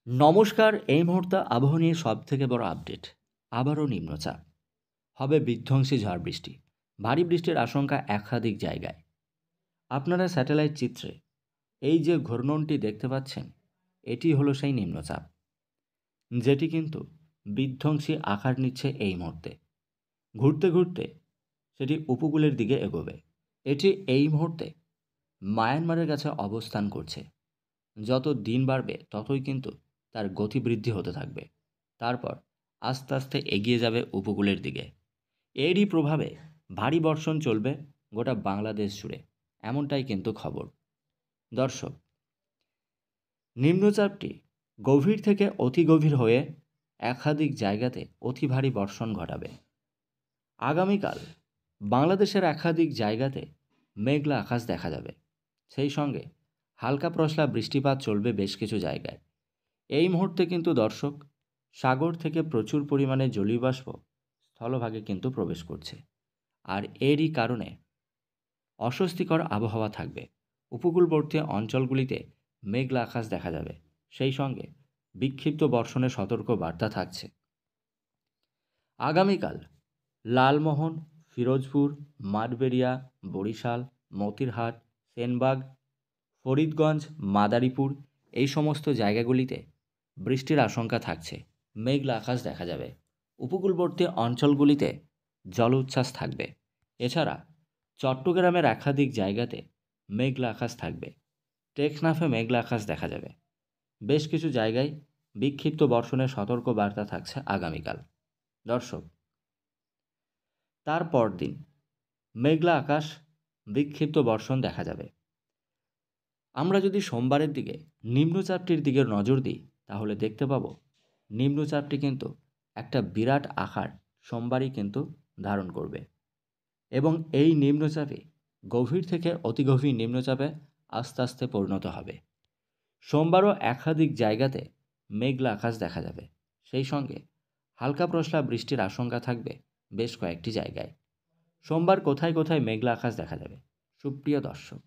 নমস্কার, এই মুহূর্তে আবহাওয়া নিয়ে সবথেকে বড় আপডেট। আবারও নিম্নচাপ। হবে বিধ্বংসী ঝড় বৃষ্টি। ভারী বৃষ্টির আশঙ্কা একাধিক জায়গায়। আপনারা স্যাটেলাইট চিত্রে এই যে ঘূর্ণনটি দেখতে পাচ্ছেন, এটি হলো সেই নিম্নচাপ, যেটি কিন্তু বিধ্বংসী আকার নিচ্ছে এই মুহূর্তে। ঘুরতে ঘুরতে সেটি উপকূলের দিকে এগোবে। এটি এই মুহূর্তে মায়ানমারের কাছে অবস্থান করছে। যত দিন বাড়বে ততই কিন্তু তার গতি বৃদ্ধি হতে থাকবে। তারপর আস্তে আস্তে এগিয়ে যাবে উপকূলের দিকে। এরই প্রভাবে ভারী বর্ষণ চলবে গোটা বাংলাদেশ জুড়ে, এমনটাই কিন্তু খবর। দর্শক, নিম্নচাপটি গভীর থেকে অতি গভীর হয়ে একাধিক জায়গাতে অতি ভারী বর্ষণ ঘটাবে। আগামীকাল বাংলাদেশের একাধিক জায়গাতে মেঘলা আকাশ দেখা যাবে। সেই সঙ্গে হালকা পশলা বৃষ্টিপাত চলবে বেশ কিছু জায়গায়। এই মুহূর্তে কিন্তু দর্শক, সাগর থেকে প্রচুর পরিমাণে জলীয়বাষ্প স্থলভাগে কিন্তু প্রবেশ করছে। আর এরই কারণে অস্বস্তিকর আবহাওয়া থাকবে। উপকূলবর্তী অঞ্চলগুলিতে মেঘলা আকাশ দেখা যাবে। সেই সঙ্গে বিক্ষিপ্ত বর্ষণের সতর্ক বার্তা থাকছে। আগামীকাল লালমোহন, ফিরোজপুর, মাঠবেড়িয়া, বরিশাল, মতিরহাট, সেনবাগ, ফরিদগঞ্জ, মাদারীপুর এই সমস্ত জায়গাগুলিতে বৃষ্টির আশঙ্কা থাকছে। মেঘলা আকাশ দেখা যাবে। উপকূলবর্তী অঞ্চলগুলিতে জলোচ্ছ্বাস থাকবে। এছাড়া চট্টগ্রামের একাধিক জায়গাতে মেঘলা আকাশ থাকবে। টেকনাফে মেঘলা আকাশ দেখা যাবে। বেশ কিছু জায়গায় বিক্ষিপ্ত বর্ষণের সতর্ক বার্তা থাকছে আগামীকাল। দর্শক, তারপর দিন মেঘলা আকাশ, বিক্ষিপ্ত বর্ষণ দেখা যাবে। আমরা যদি সোমবারের দিকে নিম্নচাপটির দিকে নজর দিই, তাহলে দেখতে পাবো নিম্নচাপটি কিন্তু একটা বিরাট আকার সোমবারই কিন্তু ধারণ করবে এবং এই নিম্নচাপে গভীর থেকে অতি গভীর নিম্নচাপে আস্তে আস্তে পরিণত হবে। সোমবারও একাধিক জায়গাতে মেঘলা আকাশ দেখা যাবে। সেই সঙ্গে হালকা পশলা বৃষ্টির আশঙ্কা থাকবে বেশ কয়েকটি জায়গায়। সোমবার কোথায় কোথায় মেঘলা আকাশ দেখা যাবে? সুপ্রিয় দর্শক,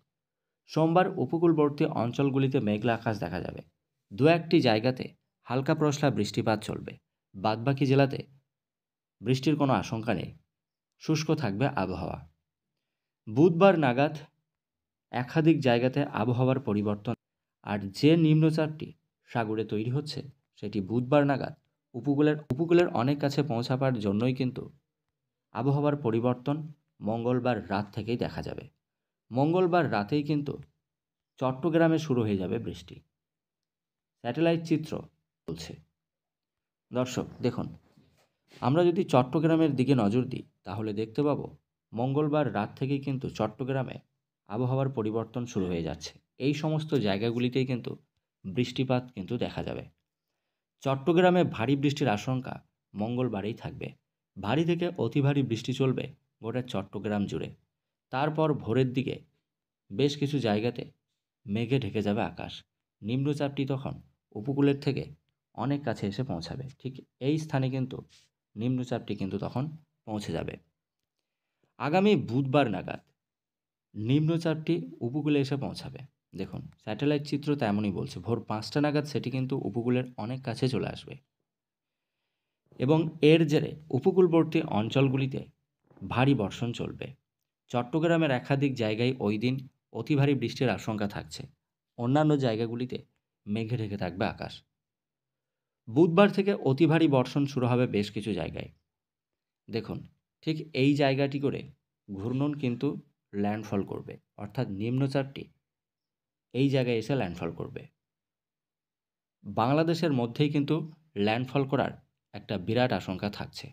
সোমবার উপকূলবর্তী অঞ্চলগুলিতে মেঘলা আকাশ দেখা যাবে। দু একটি জায়গাতে হালকা পশলা বৃষ্টিপাত চলবে। বাদবাকি জেলাতে বৃষ্টির কোনো আশঙ্কা নেই। শুষ্ক থাকবে আবহাওয়া। বুধবার নাগাদ একাধিক জায়গাতে আবহাওয়ার পরিবর্তন। আর যে নিম্নচাপটি সাগরে তৈরি হচ্ছে, সেটি বুধবার নাগাদ উপকূলের অনেক কাছে পৌঁছাবার জন্যই কিন্তু আবহাওয়ার পরিবর্তন মঙ্গলবার রাত থেকেই দেখা যাবে। মঙ্গলবার রাতেই কিন্তু চট্টগ্রামে শুরু হয়ে যাবে বৃষ্টি। স্যাটেলাইট চিত্র বলছে। দর্শক দেখুন, আমরা যদি চট্টগ্রামের দিকে নজর দিই, তাহলে দেখতে পাবো মঙ্গলবার রাত থেকেই কিন্তু চট্টগ্রামে আবহাওয়ার পরিবর্তন শুরু হয়ে যাচ্ছে। এই সমস্ত জায়গাগুলিতেই কিন্তু বৃষ্টিপাত কিন্তু দেখা যাবে। চট্টগ্রামে ভারী বৃষ্টির আশঙ্কা মঙ্গলবারেই থাকবে। ভারী থেকে অতি ভারী বৃষ্টি চলবে গোটা চট্টগ্রাম জুড়ে। তারপর ভোরের দিকে বেশ কিছু জায়গাতে মেঘে ঢেকে যাবে আকাশ। নিম্নচাপটি তখন উপকূলের থেকে অনেক কাছে এসে পৌঁছাবে। ঠিক এই স্থানে কিন্তু নিম্নচাপটি কিন্তু তখন পৌঁছে যাবে। আগামী বুধবার নাগাদ নিম্নচাপটি উপকূলে এসে পৌঁছাবে। দেখুন, স্যাটেলাইট চিত্র তেমনই বলছে। ভোর 5টা নাগাদ সেটি কিন্তু উপকূলের অনেক কাছে চলে আসবে এবং এর জেরে উপকূলবর্তী অঞ্চলগুলিতে ভারী বর্ষণ চলবে। চট্টগ্রামের একাধিক জায়গায় ওই দিন অতি ভারী বৃষ্টির আশঙ্কা থাকছে। অন্যান্য জায়গাগুলিতে মেঘে ঢেকে থাকবে আকাশ। বুধবার থেকে অতি ভারী বর্ষণ শুরু হবে বেশ কিছু জায়গায়। দেখুন, ঠিক এই জায়গাটি করে ঘূর্ণন কিন্তু ল্যান্ডফল করবে, অর্থাৎ নিম্নচাপটি এই জায়গায় এসে ল্যান্ডফল করবে। বাংলাদেশের মধ্যেই কিন্তু ল্যান্ডফল করার একটা বিরাট আশঙ্কা থাকছে।